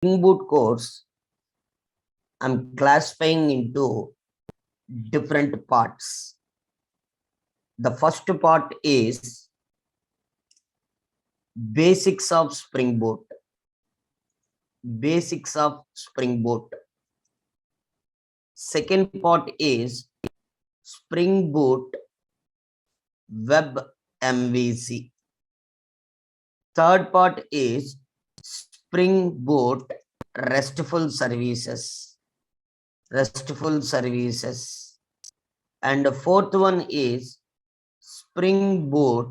Spring Boot course, I'm classifying into different parts. The first part is basics of Spring Boot. Basics of Spring Boot. Second part is Spring Boot Web MVC. Third part is Spring Boot RESTful Services. RESTful Services. And the fourth one is Spring Boot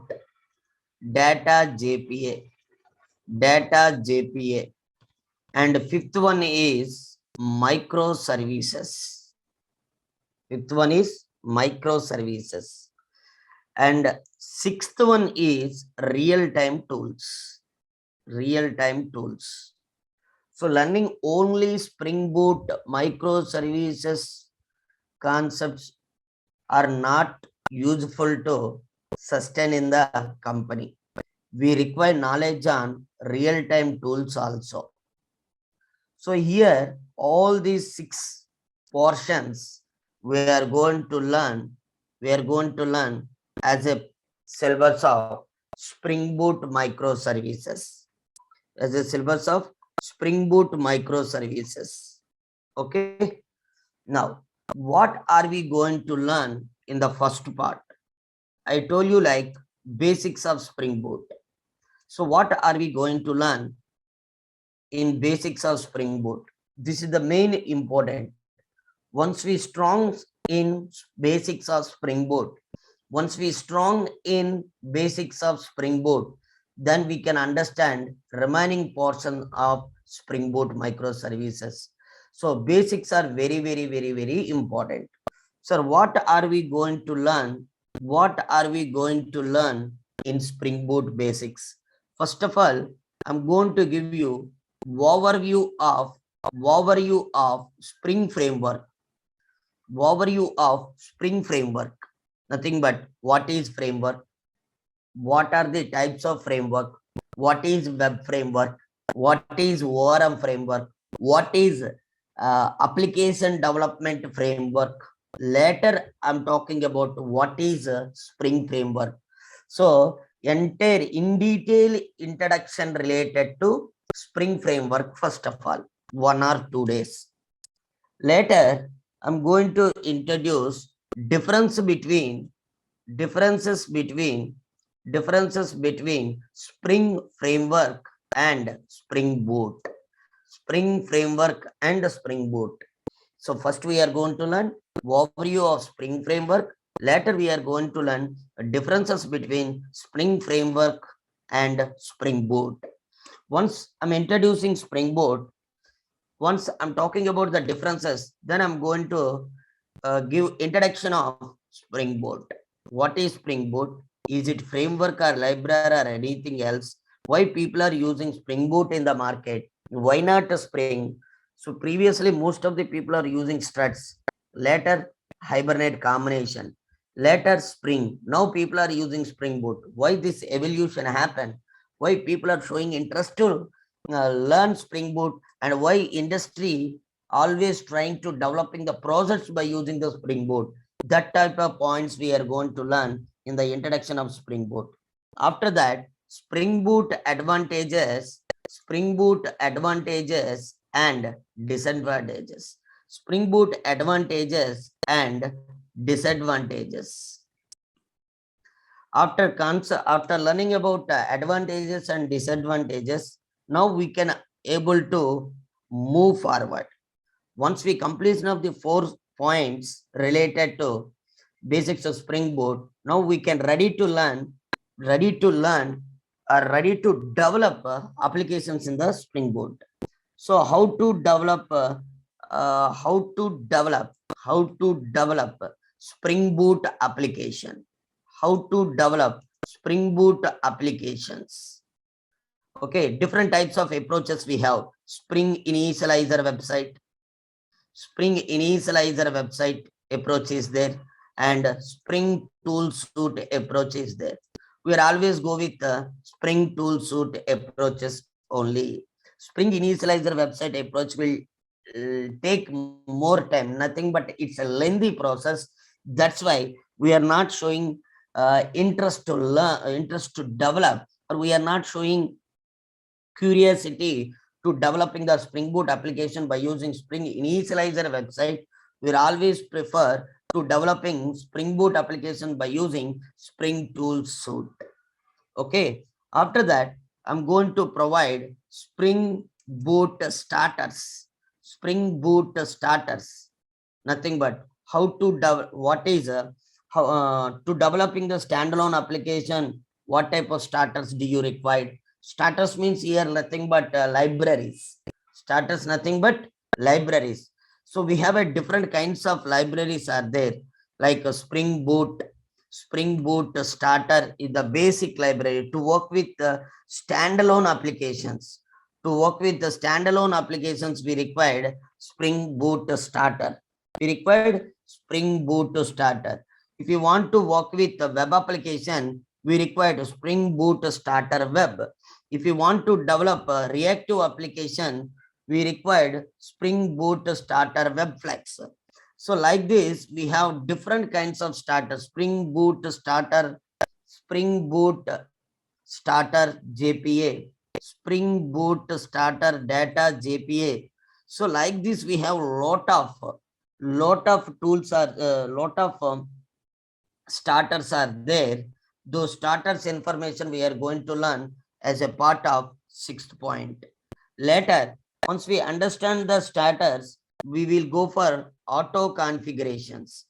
Data JPA. Data JPA. And fifth one is microservices. Fifth one is microservices. And sixth one is real-time tools. Real-time tools. So learning only Spring Boot microservices concepts are not useful to sustain in the company. We require knowledge on real-time tools also. So here, all these 6 portions we are going to learn. We are going to learn as a syllabus of Spring Boot microservices. As a syllabus of Spring Boot microservices. Okay. Now, what are we going to learn in the first part? I told you like basics of Spring Boot. So what are we going to learn in basics of Spring Boot? This is the main important. Once we strong in basics of Spring Boot, once we strong in basics of Spring Boot, then we can understand remaining portion of Spring Boot microservices. So basics are very important. Sir, what are we going to learn? What are we going to learn in Spring Boot basics? First of all, I'm going to give you overview of Spring framework. Overview of Spring framework. Nothing but what is framework? What are the types of framework? What is web framework? What is ORM framework? What is application development framework? Later, I'm talking about what is a Spring framework. So, entire in detail introduction related to Spring framework, first of all, 1 or 2 days. Later, I'm going to introduce differences between Spring framework and Spring Boot. Spring framework and Spring Boot. So first we are going to learn overview of Spring framework. Later we are going to learn differences between Spring framework and Spring Boot. Once I'm introducing Spring Boot, once I'm talking about the differences, then I'm going to give introduction of Spring Boot. What is Spring Boot? Is it framework or library or anything else? Why people are using Spring Boot in the market? Why not a Spring? So previously, most of the people are using struts. Later, Hibernate combination. Later, Spring. Now people are using Spring Boot. Why this evolution happened? Why people are showing interest to learn Spring Boot, and why industry always trying to developing the process by using the Spring Boot? That type of points we are going to learn in the introduction of Spring Boot. After that, Spring Boot advantages and disadvantages. Spring Boot advantages and disadvantages. After learning about advantages and disadvantages, now we can able to move forward. Once we completion of the 4 points related to basics of Spring Boot, now we can ready to develop applications in the Spring Boot. So how to develop Spring Boot application? How to develop Spring Boot applications? Okay, different types of approaches we have. Spring initializer website approach is there, and Spring tool suite approach is there. We are always go with the Spring tool suite approaches only. Spring initializer website approach will take more time, nothing but it's a lengthy process. That's why we are not showing interest to learn, interest to develop, or we are not showing curiosity to developing the Spring Boot application by using Spring initializer website. We always prefer to developing Spring Boot application by using Spring Tool Suite. Okay, after that, I'm going to provide Spring Boot starters. Spring Boot starters, nothing but how to what is how to developing the standalone application. What type of starters do you require? Starters means here nothing but libraries. Starters nothing but libraries. So we have a different kinds of libraries are there, like a Spring Boot. Spring Boot starter is the basic library to work with standalone applications. To work with the standalone applications, we required Spring Boot starter. We required Spring Boot starter. If you want to work with the web application, we required Spring Boot starter web. If you want to develop a reactive application, we required Spring Boot starter web flex. So like this, we have different kinds of starters. Spring Boot starter, Spring Boot starter JPA, Spring Boot starter data JPA. So like this, we have lot of tools are lot of starters are there. Those starters information we are going to learn as a part of 6th point. Later, once we understand the starters, we will go for auto configurations.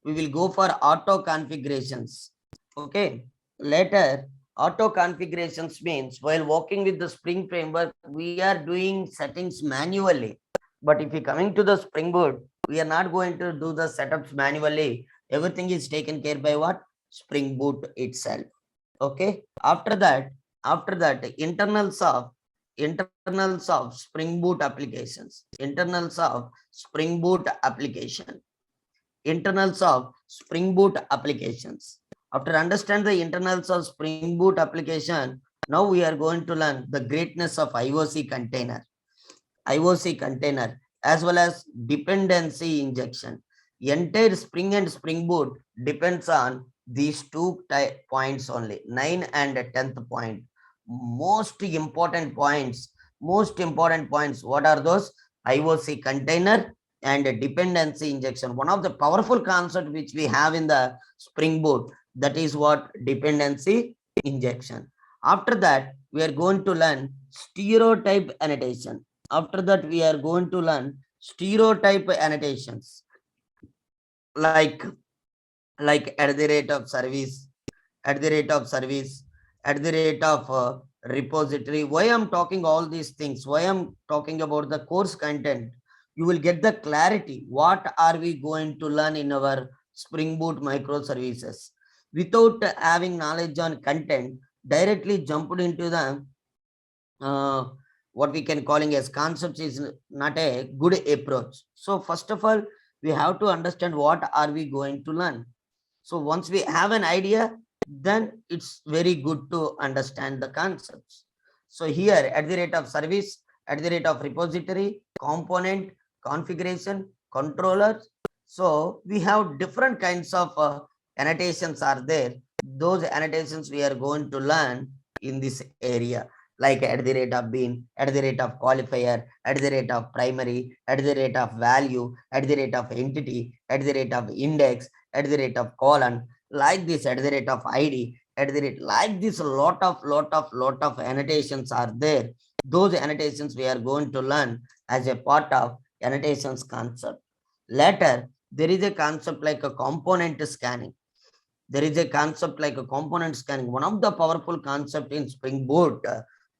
We will go for auto configurations. Okay. Later, auto configurations means while working with the Spring framework, we are doing settings manually. But if you coming to the Spring Boot, we are not going to do the setups manually. Everything is taken care by what? Spring Boot itself. Okay. After that, internals of Spring Boot applications, internals of Spring Boot application, internals of Spring Boot applications. After understand the internals of Spring Boot application, now we are going to learn the greatness of IOC container. IOC container as well as dependency injection. Entire Spring and Spring Boot depends on these two points only, 9 and 10th point. Most important points, what are those? IOC container and dependency injection. One of the powerful concept which we have in the Spring Boot, that is what? Dependency injection. After that, we are going to learn stereotype annotation. After that, we are going to learn stereotype annotations like at the rate of service, at the rate of service, at the rate of repository. Why I'm talking all these things? Why I'm talking about the course content? You will get the clarity. What are we going to learn in our Spring Boot microservices? Without having knowledge on content, directly jumped into the what we can calling as concepts is not a good approach. So first of all, we have to understand what are we going to learn. So once we have an idea, then it's very good to understand the concepts. So here at the rate of service, at the rate of repository, component, configuration, controllers. So we have different kinds of annotations are there. Those annotations we are going to learn in this area, like at the rate of bean, at the rate of qualifier, at the rate of primary, at the rate of value, at the rate of entity, at the rate of index, at the rate of colon, like this, at the rate of ID, at the rate like this. Lot of annotations are there. Those annotations we are going to learn as a part of annotations concept. Later, there is a concept like a component scanning. There is a concept like a component scanning. One of the powerful concept in Spring Boot,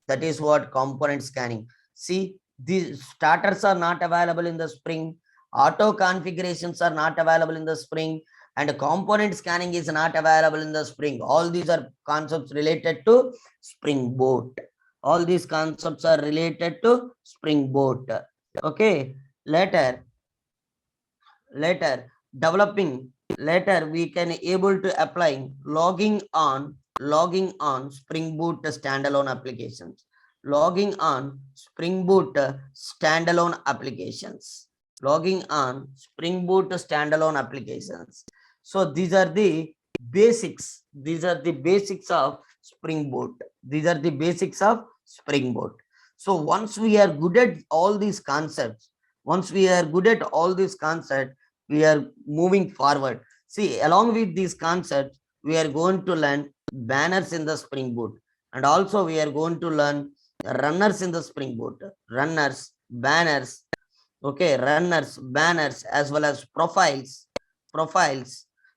that is what? Component scanning. See, these starters are not available in the Spring. Auto configurations are not available in the Spring, and component scanning is not available in the Spring. All these are concepts related to Spring Boot. All these concepts are related to Spring Boot. Okay. Later developing, later we can able to apply logging on Spring Boot standalone applications. logging on Spring Boot standalone applications. Logging on Spring Boot standalone applications. So these are the basics. These are the basics of Spring Boot. These are the basics of Spring Boot. So once we are good at all these concepts, we are moving forward. See, along with these concepts, we are going to learn banners in the Spring Boot, and also we are going to learn runners in the Spring Boot, runners, banners, okay, runners, banners, as well as profiles.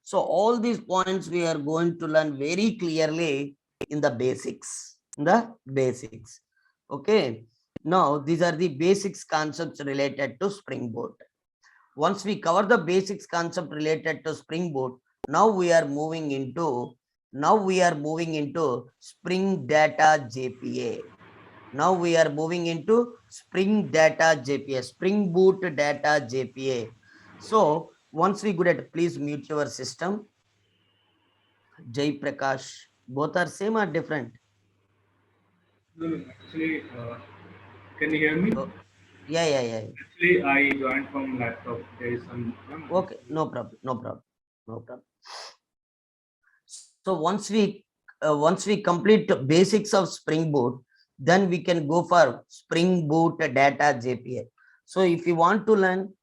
So all these points we are going to learn very clearly in the basics, okay. Now these are the basics concepts related to Spring Boot. Once we cover the basics concept related to Spring Boot, now we are moving into Spring Data JPA. Now we are moving into Spring Data JPA, Spring Boot Data JPA. So once we good at, please mute your system. Jay Prakash, both are same or different? No, actually, can you hear me? Oh, yeah. Actually, I joined from laptop. There is some. Okay, no problem, no problem, no problem. So once we complete basics of Spring Boot, then we can go for Spring Boot Data JPA. So if you want to learn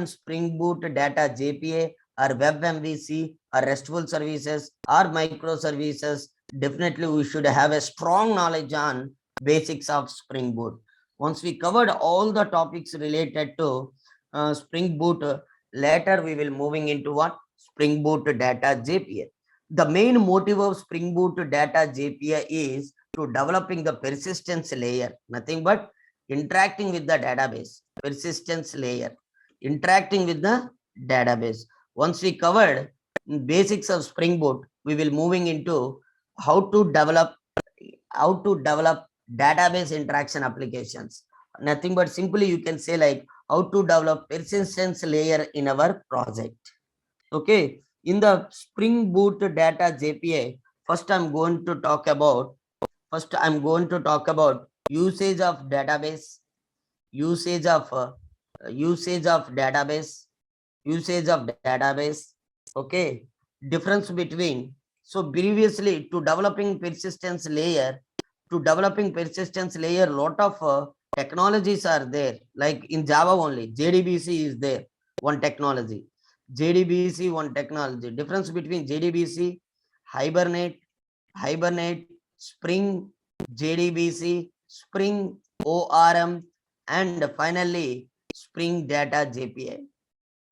Spring Boot Data JPA or Web MVC or RESTful services or microservices, definitely we should have a strong knowledge on basics of Spring Boot. Once we covered all the topics related to Spring Boot, later we will moving into what? Spring Boot Data JPA. The main motive of Spring Boot Data JPA is to developing the persistence layer, nothing but interacting with the database, persistence layer, interacting with the database. Once we covered basics of Spring Boot, we will moving into how to develop database interaction applications. Nothing but simply you can say like how to develop persistence layer in our project. Okay, in the Spring Boot Data JPA, first I'm going to talk about usage of database, usage of usage of database, usage of database. Okay, difference between, so previously to developing persistence layer, lot of technologies are there. Like in Java only, JDBC is there, one technology. JDBC, one technology. Difference between JDBC, Hibernate, Spring, JDBC, Spring ORM, and finally Spring Data JPA.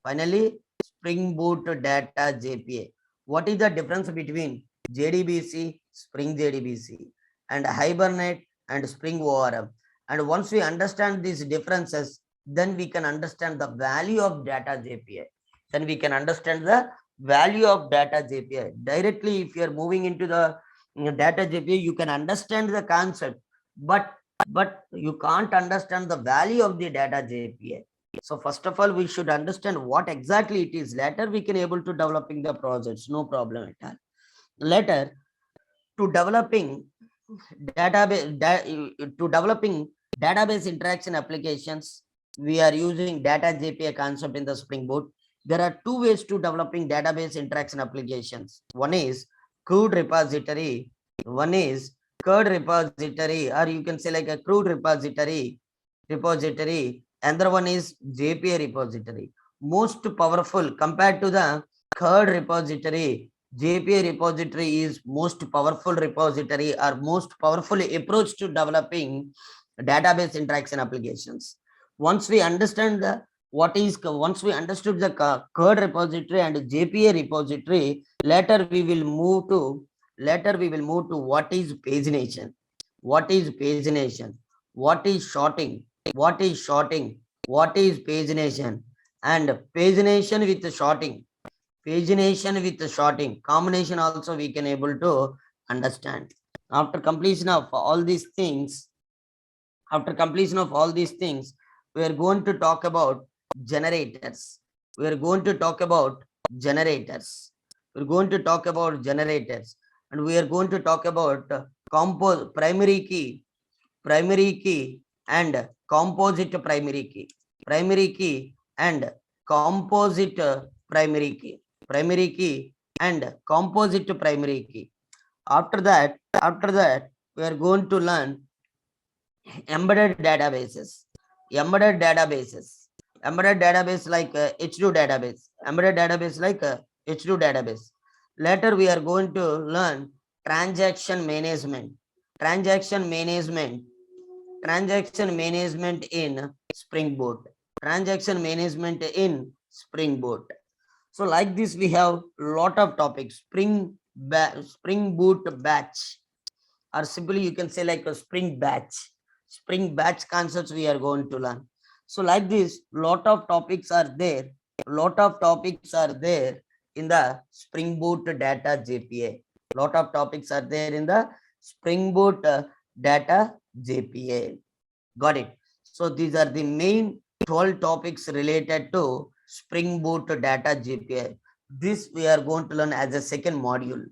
Finally, Spring Boot Data JPA. What is the difference between JDBC, Spring JDBC, and Hibernate and Spring ORM? And once we understand these differences, then we can understand the value of data JPA. Then we can understand the value of data JPA. Directly, if you are moving into the data JPA, you can understand the concept, but you can't understand the value of the data JPA. So first of all, we should understand what exactly it is. Later, we can able to developing the projects, no problem at all. Later, to developing database interaction applications, we are using data JPA concept in the Spring Boot. There are two ways to developing database interaction applications. One is crude repository. One is CRUD repository, or you can say like a crude repository. Another one is JPA repository. Most powerful compared to the CRUD repository, JPA repository is most powerful repository or most powerful approach to developing database interaction applications. Once we understand once we understood the CRUD repository and JPA repository, later we will move to what is pagination, what is pagination, what is shorting, what is shorting, what is pagination, and pagination with shorting, combination also we can able to understand. After completion of all these things, we are going to talk about generators. We are going to talk about generators. We're going to talk about generators, and we are going to talk about primary key, primary key and composite primary key, primary key and composite primary key, primary key and composite primary key. After that, we are going to learn embedded databases, embedded databases, embedded database like H2 database, embedded database like H2 database. Later, we are going to learn transaction management, transaction management, transaction management in Spring Boot, transaction management in Spring Boot. So like this, we have lot of topics. Spring Boot batch, or simply you can say like a spring batch concepts we are going to learn. So like this, lot of topics are there, lot of topics are there in the Spring Boot data JPA, lot of topics are there in the Spring Boot data JPA. Got it? So these are the main 12 topics related to Spring Boot data JPA. This we are going to learn as a second module.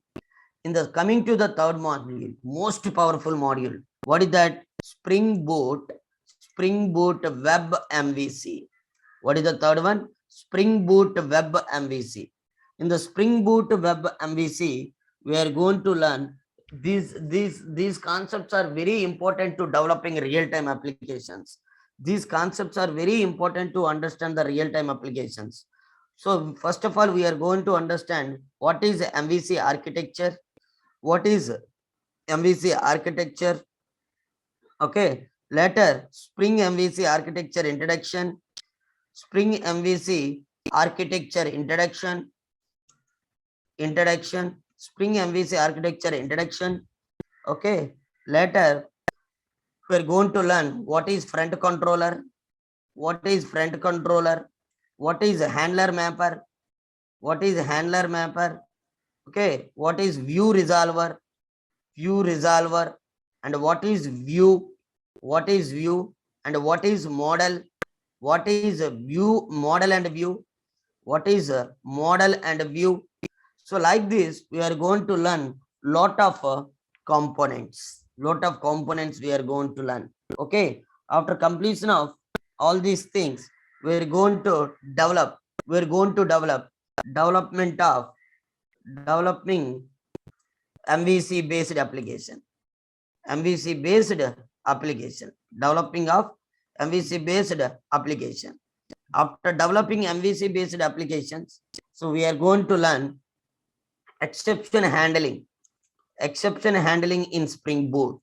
In the coming to the third module, most powerful module. What is that? Spring Boot Web MVC. What is the third one? Spring Boot Web MVC. In the Spring Boot Web MVC, we are going to learn these concepts are very important to developing real-time applications. These concepts are very important to understand the real-time applications. So first of all, we are going to understand what is MVC architecture, what is MVC architecture. Okay, later Spring MVC architecture introduction, Spring MVC architecture introduction, Spring MVC architecture introduction. Okay, later we're going to learn what is front controller, what is front controller, what is handler mapper, what is handler mapper. Okay, what is view resolver, and what is view, and what is model, what is a view, model and view, what is a model and view. So like this, we are going to learn lot of components, we are going to learn. Okay, after completion of all these things, we are going to develop, development of developing MVC based application, MVC based application, developing of MVC based application. After developing MVC based applications, so we are going to learn exception handling, exception handling in Spring Boot,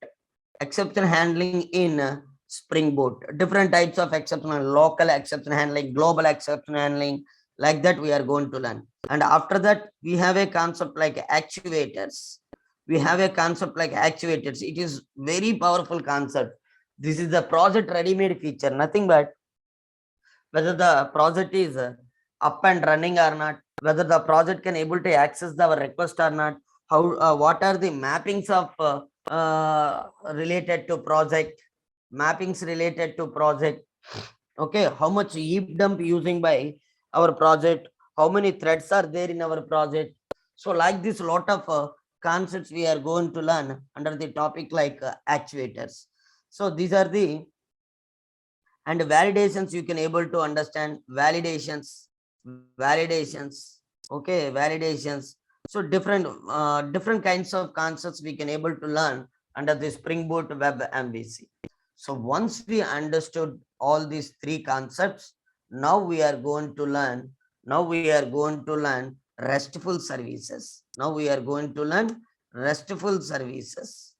exception handling in Spring Boot, different types of exception, local exception handling, global exception handling, like that we are going to learn. And after that, we have a concept like actuators. We have a concept like actuators. It is very powerful concept. This is the project ready-made feature, nothing but whether the project is up and running or not, whether the project can able to access our request or not, how what are the mappings of related to project, mappings related to project. Okay, how much heap dump using by our project, how many threads are there in our project. So like this, lot of concepts we are going to learn under the topic like actuators. So these are the, and validations you can able to understand, validations. Okay, validations. So different kinds of concepts we can able to learn under the Spring Boot Web MVC. So once we understood all these three concepts, now we are going to learn, restful services. Now we are going to learn restful services,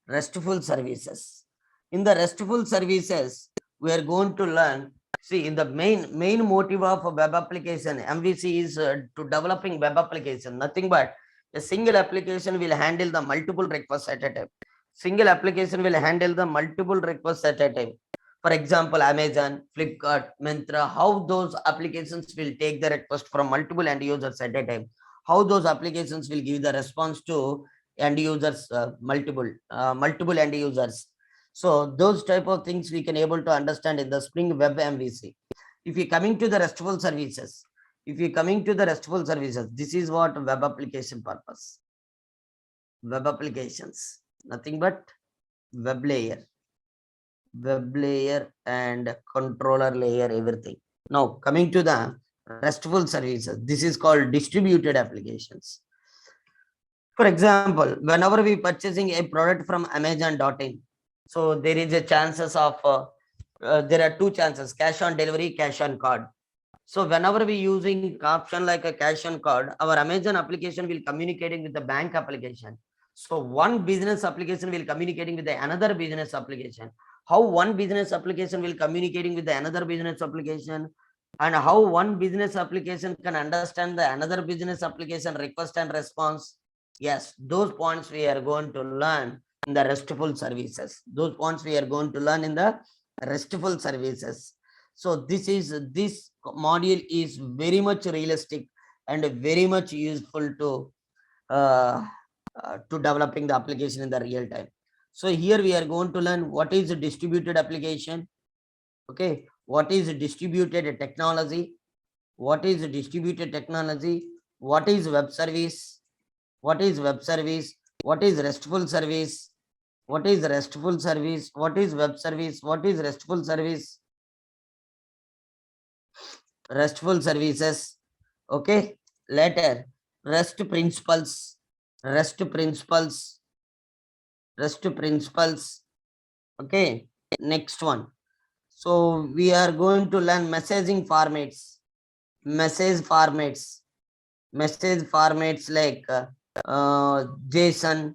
restful services. In the restful services, we are going to learn, see, in the main motive of a web application, MVC is to developing web application, nothing but a single application will handle the multiple requests at a time. Single application will handle the multiple requests at a time. For example, Amazon, Flipkart, Myntra, how those applications will take the request from multiple end users at a time, how those applications will give the response to end users, multiple end users. So those type of things we can able to understand in the Spring Web MVC. If you coming to the restful services, this is what web application purpose, web applications. Nothing but web layer and controller layer, everything. Now coming to the RESTful services, this is called distributed applications. For example, whenever we purchasing a product from Amazon.in, so there is a chances of there are two chances: cash on delivery, cash on card. So whenever we using option like a cash on card, our Amazon application will communicating with the bank application. So one business application will communicating with the another business application. How one business application will communicating with the another business application, and how one business application can understand the another business application request and response. Yes, those points we are going to learn in the RESTful services. Those points we are going to learn in the RESTful services. So this module is very much realistic and very much useful to developing the application in the real time. So here we are going to learn what is a distributed application. Okay, what is a distributed technology? What is a distributed technology? What is web service? What is web service? What is RESTful service? What is RESTful service? What is web service? What is RESTful service? RESTful services. Okay, later REST principles, REST principles, REST principles. Okay, next one. So we are going to learn messaging formats, message formats, message formats like JSON,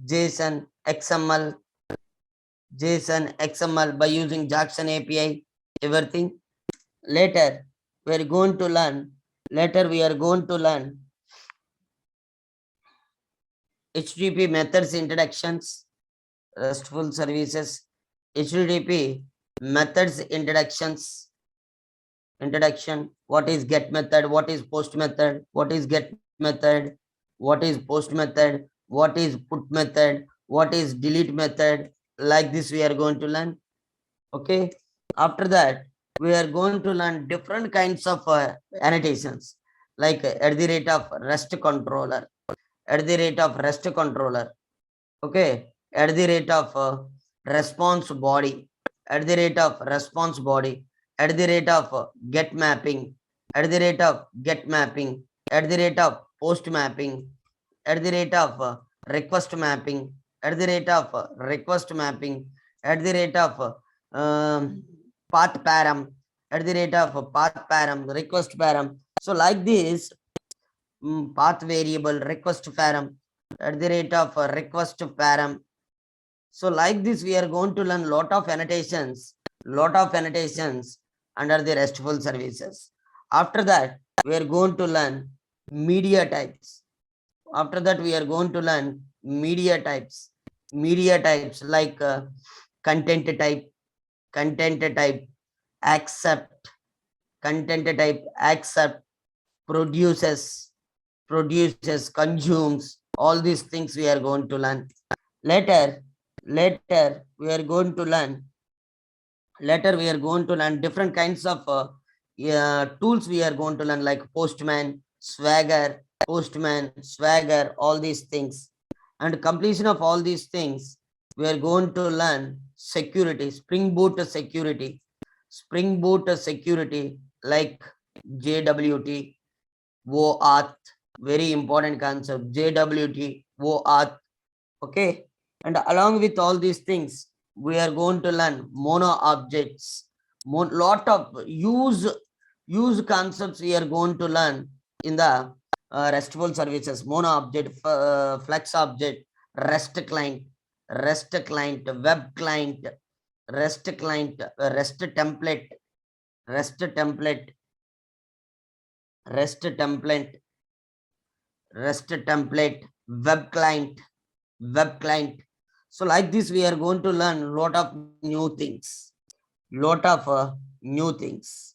JSON, XML, JSON, XML by using Jackson API, everything. Later we are going to learn. Later we are going to learn HTTP methods introductions, RESTful services, HTTP methods introduction. What is get method? What is post method? What is get method? What is post method? What is put method? What is delete method? Like this we are going to learn. Okay. After that, we are going to learn different kinds of annotations, like at the rate of REST controller, at the rate of REST controller. Okay, at the rate of response body, at the rate of response body, at the rate of get mapping, at the rate of get mapping, at the rate of post mapping, at the rate of request mapping, at the rate of request mapping, at the rate of path param, at the rate of path param, request param. So like this, path variable, request param, at the rate of request param. So like this, we are going to learn lot of annotations under the RESTful services. After that, we are going to learn media types. After that, we are going to learn media types. Media types like content type, accept, content type, accept, produces, consumes. All these things we are going to learn. Later we are going to learn different kinds of tools we are going to learn, like Postman, Swagger, all these things. And completion of all these things, we are going to learn security, Spring Boot security, like JWT, OAuth, very important concept, JWT, OAuth. Okay, and along with all these things, we are going to learn mono objects, lot of use concepts we are going to learn in the RESTful services: mono object, flex object, rest client, web client, rest template, rest template, rest template, rest template, web client, web client. So like this, we are going to learn a lot of new things, new things.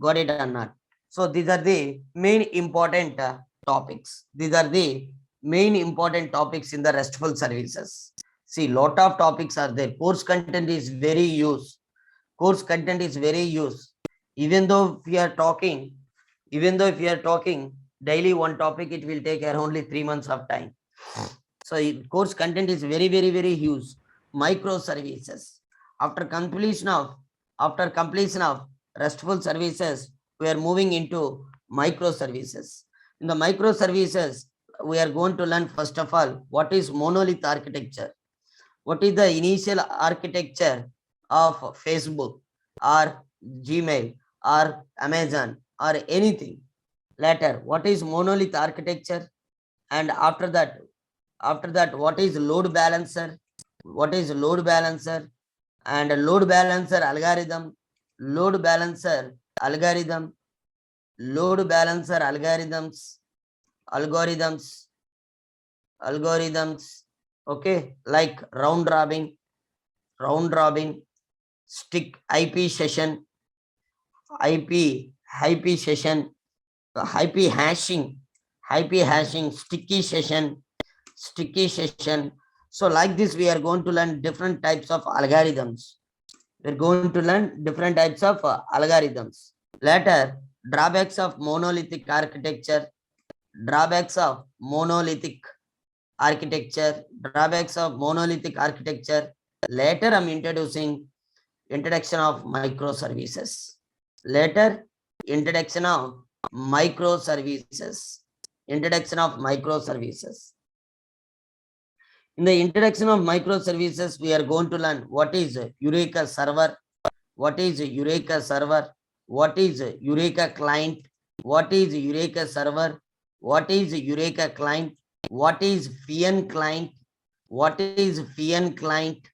Got it or not? So these are the main important topics. These are the main important topics in the RESTful services. See, lot of topics are there. Course content is very used. Course content is very used. Even though if you are talking daily one topic, it will take around only 3 months of time. So course content is very, very, very huge. Microservices. After completion of after completion of RESTful services, we are moving into microservices. In the microservices, we are going to learn first of all what is monolith architecture. What is the initial architecture of Facebook or Gmail or Amazon or anything. Later, what is monolith architecture? And after that, what is load balancer? What is load balancer? And load balancer algorithm, load balancer algorithm, load balancer algorithms, algorithms, algorithms. Okay, like round robin, stick IP, IP session, IP hashing, sticky session. So like this, we are going to learn different types of algorithms. We're going to learn different types of algorithms. Later, drawbacks of monolithic architecture, drawbacks of monolithic drawbacks of monolithic architecture. Later, I'm introduction of microservices. Later, introduction of microservices. Introduction of microservices. In the introduction of microservices, we are going to learn what is Eureka server, what is Eureka server, what is Eureka client, what is Eureka server, what is Eureka client, what is Fian client, what is Fian client,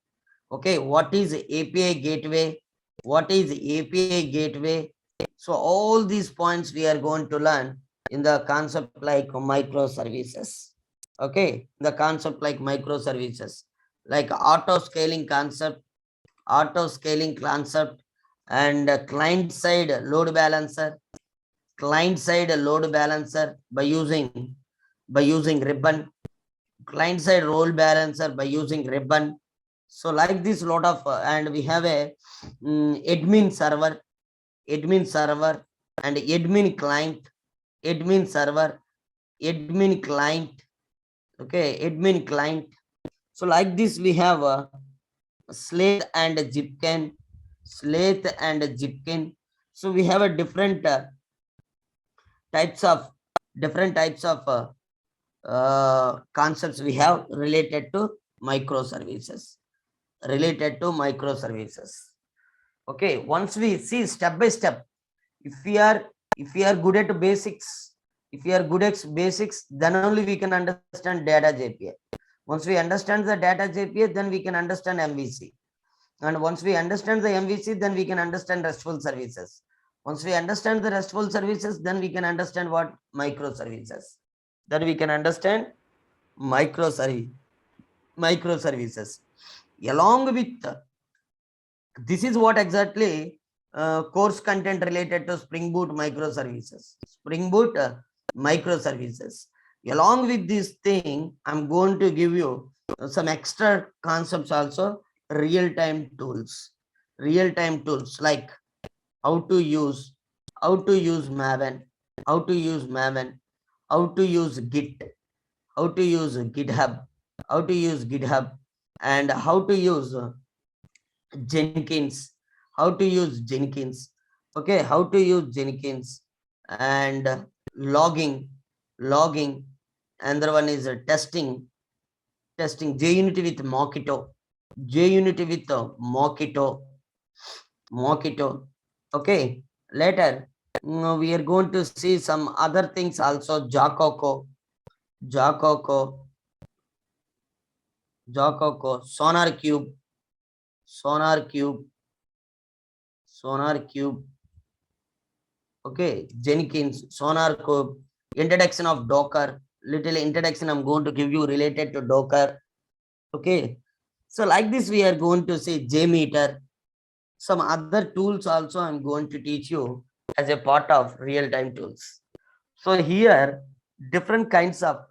okay, what is API gateway, what is API gateway. So all these points we are going to learn in the concept like microservices. Okay, the concept like microservices, like auto scaling concept, and client side load balancer, by using ribbon, client side role balancer by using ribbon. So like this lot of and we have a admin server and admin client, admin server, admin client, okay, admin client. So like this we have a Slate and Zipkin, Slate and Zipkin. So we have a types of different types of concepts we have related to microservices. Related to microservices. Okay, once we see step by step, if we are good at basics, if we are good at basics, then only we can understand data JPA. Once we understand the data JPA, then we can understand MVC. And once we understand the MVC, then we can understand RESTful services. Once we understand the RESTful services, then we can understand what microservices. Then we can understand microservices. Along with this is what exactly course content related to Spring Boot microservices. Spring Boot microservices. Along with this thing, I'm going to give you some extra concepts also. Real-time tools. Real-time tools like how to use Maven, how to use Maven, how to use Git, how to use GitHub, and how to use Jenkins, how to use Jenkins, okay, how to use Jenkins, and logging. Another one is testing JUnit with Mockito. Okay, later we are going to see some other things also. Jacoco, Sonar Cube. Okay, Jenkins, Sonar Cube. Introduction of Docker. Little introduction I'm going to give you related to Docker. Okay, so like this we are going to see JMeter. Some other tools also I'm going to teach you as a part of real-time tools. So here different kinds of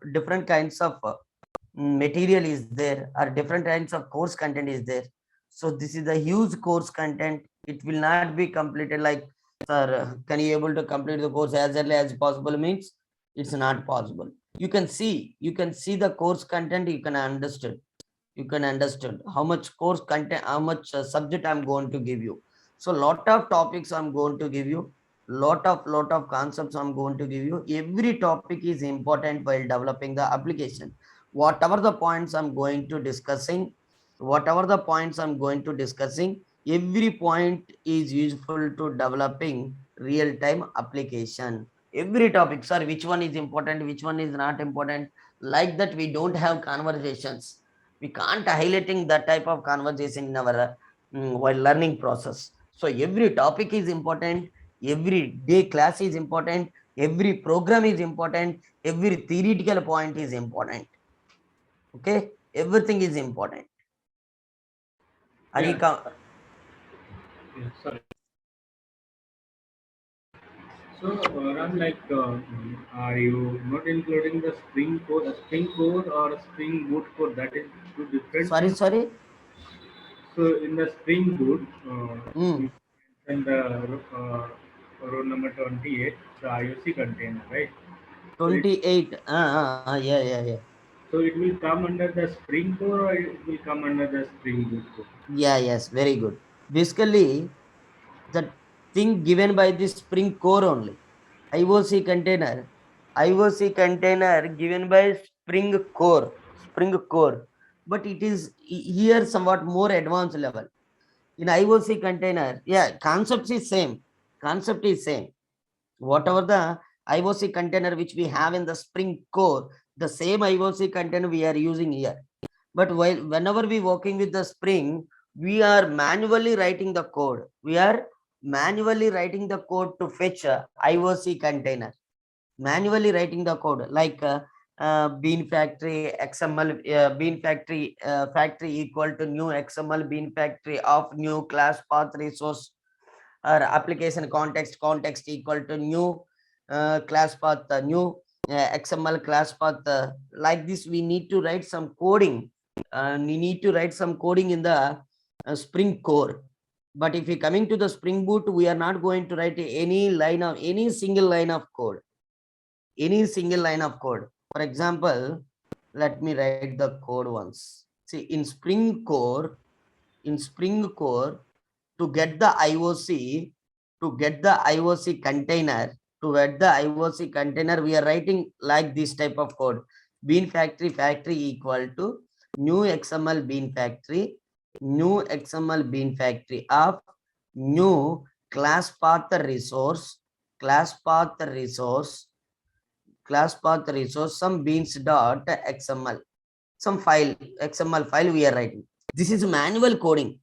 material is there, or different kinds of course content is there. So this is the huge course content. It will not be completed like, sir, can you able to complete the course as early as possible? Means it's not possible. You can see the course content. You can understand how much course content, how much subject I'm going to give you. So lot of topics I'm going to give you, lot of concepts I'm going to give you. Every topic is important while developing the application. Whatever the points I'm going to discussing, every point is useful to developing real time application. Every topic, sorry, which one is important, which one is not important, like that we don't have conversations. We can't highlighting that type of conversation in our while learning process. So every topic is important, every day class is important, every program is important, every theoretical point is important. Okay, everything is important. Yeah, Agika, yeah, sorry. So, Ram, are you not including the Spring Core or Spring Boot Core? That is two different sorry, things. sorry. So, in the Spring Boot, Hmm. you mentioned the row number 28, the IOC container, right? So, 28. Yeah, yeah, yeah. it will come under the Spring Core or it will come under the Spring Boot Core? Yeah, yes, very good. Basically, the thing given by the Spring Core only. IOC container. IOC container given by Spring Core. But it is here somewhat more advanced level. In IOC container, yeah, Concept is same. Whatever the IOC container which we have in the Spring Core, the same IOC container we are using here. But whenever we working with the Spring, we are manually writing the code. We are manually writing the code to fetch a IOC container. Manually writing the code like bean factory XML, factory equal to new XML bean factory of new class path resource, or application context equal to new class path, new XML class path. Like this, we need to write some coding. We need to write some coding in the Spring Core. But if we coming to the Spring Boot, we are not going to write any single line of code. Any single line of code. For example, let me write the code once. See, in Spring Core, to get the IOC, container, we are writing like this type of code. Bean factory equal to new XML bean factory, of new class path resource, class path resource, some beans dot XML, some file, XML file we are writing. This is manual coding.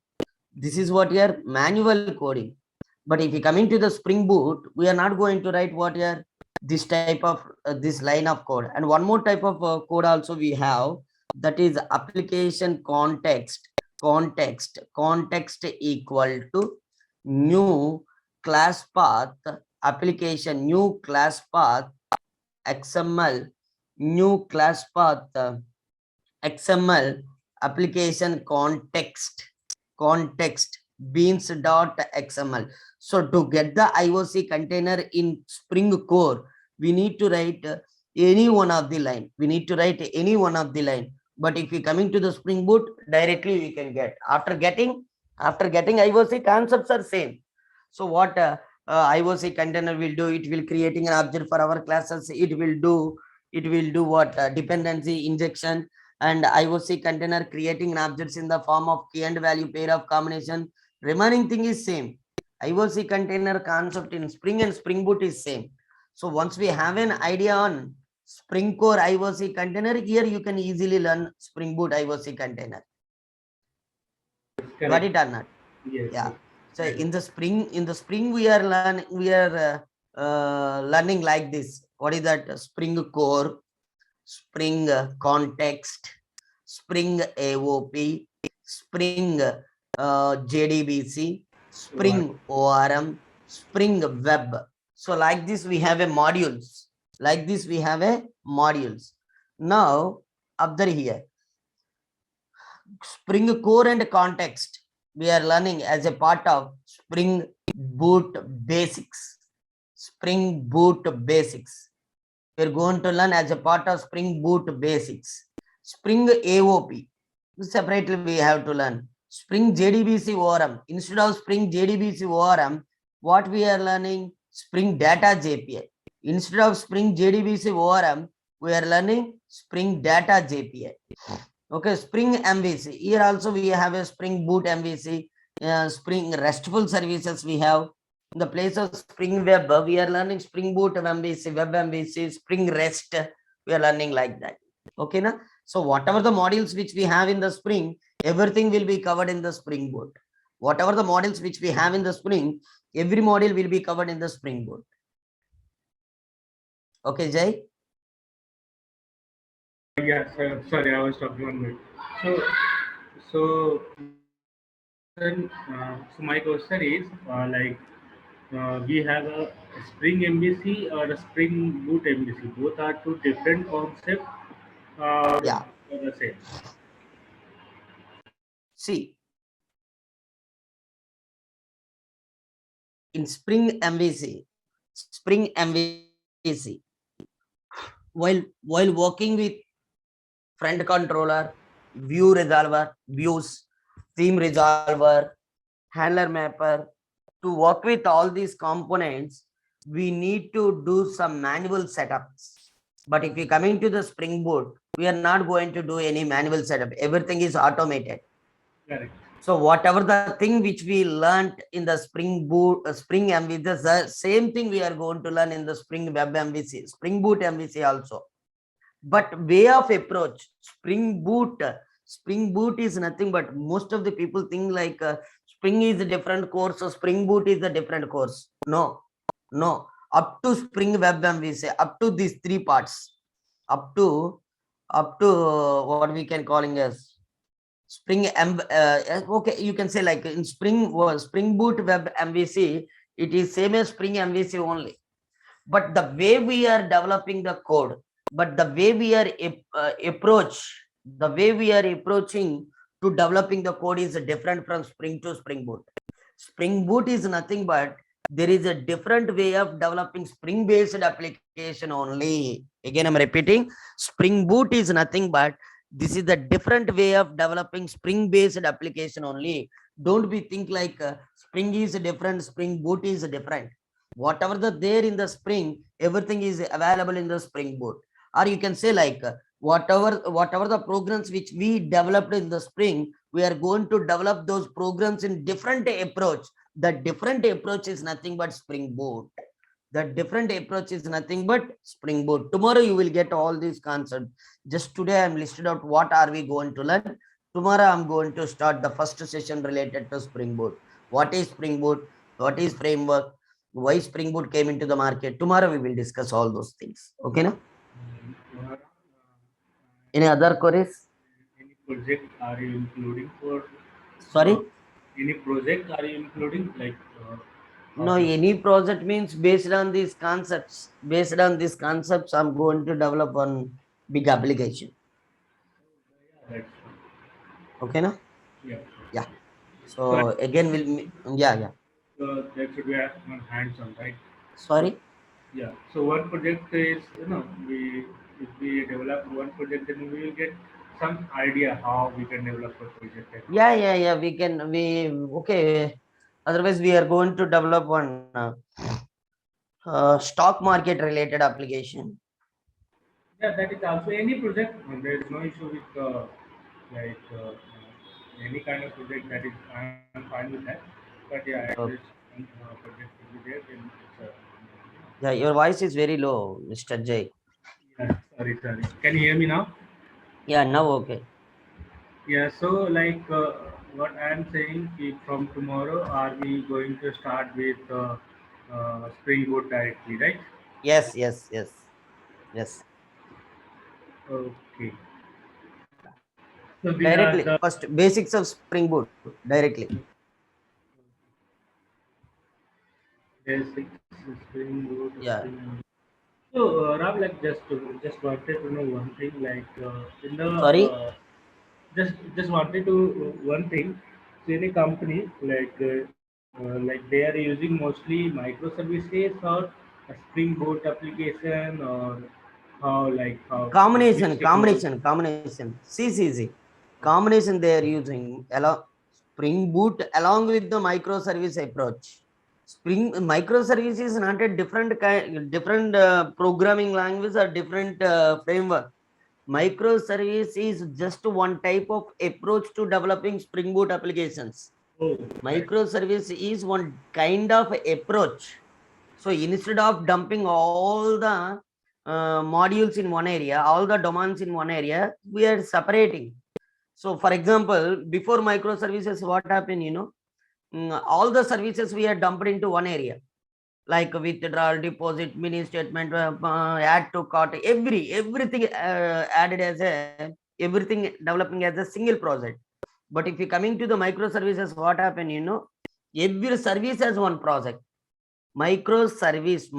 This is what your manual coding. But if you coming to the Spring Boot, we are not going to write what your this type of this line of code. And one more type of code also we have, that is application context equal to new class path, application new class path XML, new class path XML, application context beans.xml. So to get the IOC container in Spring Core, we need to write any one of the line. But if we coming to the Spring Boot, directly we can get. After getting IOC, concepts are same. So what IOC container will do, it will creating an object for our classes. It will do what dependency injection, and IOC container creating an objects in the form of key and value pair of combination. Remaining thing is same. IOC container concept in Spring and Spring Boot is same. So once we have an idea on Spring Core IOC container, here you can easily learn Spring Boot IOC container. Got Correct. it or not? Yes, Yeah. yes. So I got in the spring we are learning like this. What is that? Spring Core, Spring Context, Spring AOP, Spring JDBC, it. Spring ORM, Spring Web. So like this we have a modules. Now observe here, Spring Core and Context we are learning as a part of Spring Boot Basics. Spring Boot Basics. We're going to learn as a part of Spring Boot basics. Spring AOP. Separately, we have to learn. Spring JDBC ORM. Instead of Spring JDBC ORM, what we are learning? Spring Data JPI. Instead of Spring JDBC ORM, we are learning Spring Data JPI. Okay, Spring MVC. Here also we have a Spring Boot MVC, Spring RESTful services we have. In the place of Spring Web, we are learning Spring Boot MVC, Web MVC, Spring REST. We are learning like that. Okay, na? So whatever the modules which we have in the Spring, everything will be covered in the Spring Boot. Whatever the modules which we have in the Spring, every module will be covered in the Spring Boot. Okay, Jay? Yes, sorry, I was talking one minute. So, so so my question is we have a Spring MVC or a Spring Boot MVC. Both are two different concepts Yeah. or the same. See, in Spring MVC, while working with friend controller, view resolver, views, theme resolver, handler mapper, to work with all these components, we need to do some manual setups. But if you coming to the Spring Boot, we are not going to do any manual setup. Everything is automated. Correct. So whatever the thing which we learned in the Spring Boot, Spring MVC, the same thing we are going to learn in the Spring Web MVC, Spring Boot MVC also. But way of approach, Spring Boot is nothing but most of the people think like Spring is a different course, so Spring Boot is a different course. No, no. Up to Spring Web MVC, up to these three parts, up to what we can calling as Spring okay, you can say like in Spring Boot Web MVC, it is same as Spring MVC only. But the way we are developing the code, but the way we are the way we are approaching to developing the code is different from Spring to Spring Boot. Spring Boot is nothing but there is a different way of developing Spring based application only. Again, I'm repeating, Spring Boot is nothing but this is the different way of developing Spring based application only. Don't be think like Spring is different, Spring Boot is different. Whatever the there in the Spring, everything is available in the Spring Boot. Or you can say like whatever the programs which we developed in the Spring, we are going to develop those programs in different approach. The different approach is nothing but Spring Boot. The different approach is nothing but Spring Boot. Tomorrow you will get all these concepts. Just today I'm listed out what are we going to learn. Tomorrow I'm going to start the first session related to Spring Boot. What is Spring Boot? What is framework? Why Spring Boot came into the market? Tomorrow we will discuss all those things. Okay, now? Any other queries? Any project are you including for? Uh, Sorry? any project are you including No, any project means based on these concepts. Based on these concepts, I'm going to develop one big application. that's Okay, now? yeah. Yeah. So So again, yeah. that should be on hands-on, right? So Sorry. yeah. So one project is we if we develop one project, then we will get some idea how we can develop a project. Yeah. Okay. Otherwise, we are going to develop one stock market related application. Yeah, that is also any project. There is no issue with like any kind of project that is I'm fine with that. But yeah, at least Okay. project will be there. Then it's Yeah, your voice is very low, Mr. J. yeah. Sorry. Can you hear me now? Yeah, now okay. Yeah. So what I am saying, from tomorrow, are we going to start with Spring Boot directly, right? Yes. Okay. So these are Directly. the First, basics of Spring Boot directly. basics Spring Boot. Yeah. So, Ram, like just wanted to know one thing, like in the Sorry. just wanted to one thing. So, in a company like they are using mostly microservices or a Spring Boot application or how like how like which Combination, technology? combination, combination. CCC. Combination they are using along Spring Boot along with the microservice approach. Spring microservice is not a different kind, different programming language or different framework. Microservice is just one type of approach to developing Spring Boot applications. Oh, right. Microservice is one kind of approach. So instead of dumping all the modules in one area, all the domains in one area, we are separating. So for example, before microservices, what happened, all the services we are dumped into one area, like withdrawal, deposit, mini statement, add to cart, everything added as everything developing as a single project. But if you coming to the microservices, what happened, every service has one project. Microservice,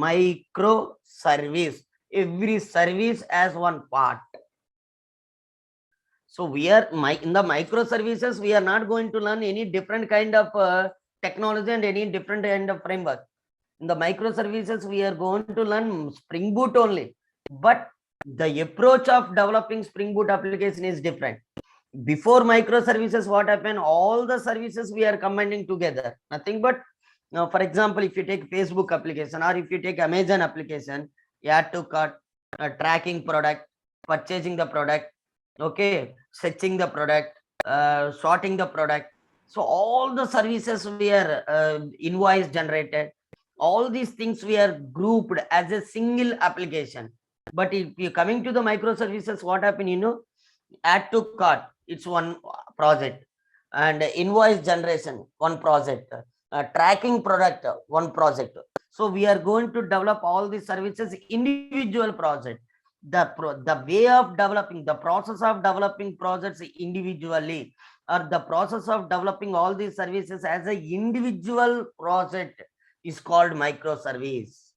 every service as one part. So we are in the microservices, we are not going to learn any different kind of technology and any different kind of framework. In the microservices, we are going to learn Spring Boot only, but the approach of developing Spring Boot application is different. Before microservices, what happened, all the services we are combining together, nothing but now, for example, if you take Facebook application or if you take Amazon application, add to cart, tracking product, purchasing the product, okay, searching the product, sorting the product. So all the services we are invoice generated, all these things we are grouped as a single application. But if you coming to the microservices, what happened, add to cart, it's one project, and invoice generation, one project, tracking product, one project. So we are going to develop all these services individual project. The way of developing, the process of developing projects individually, or the process of developing all these services as a individual project is called microservice.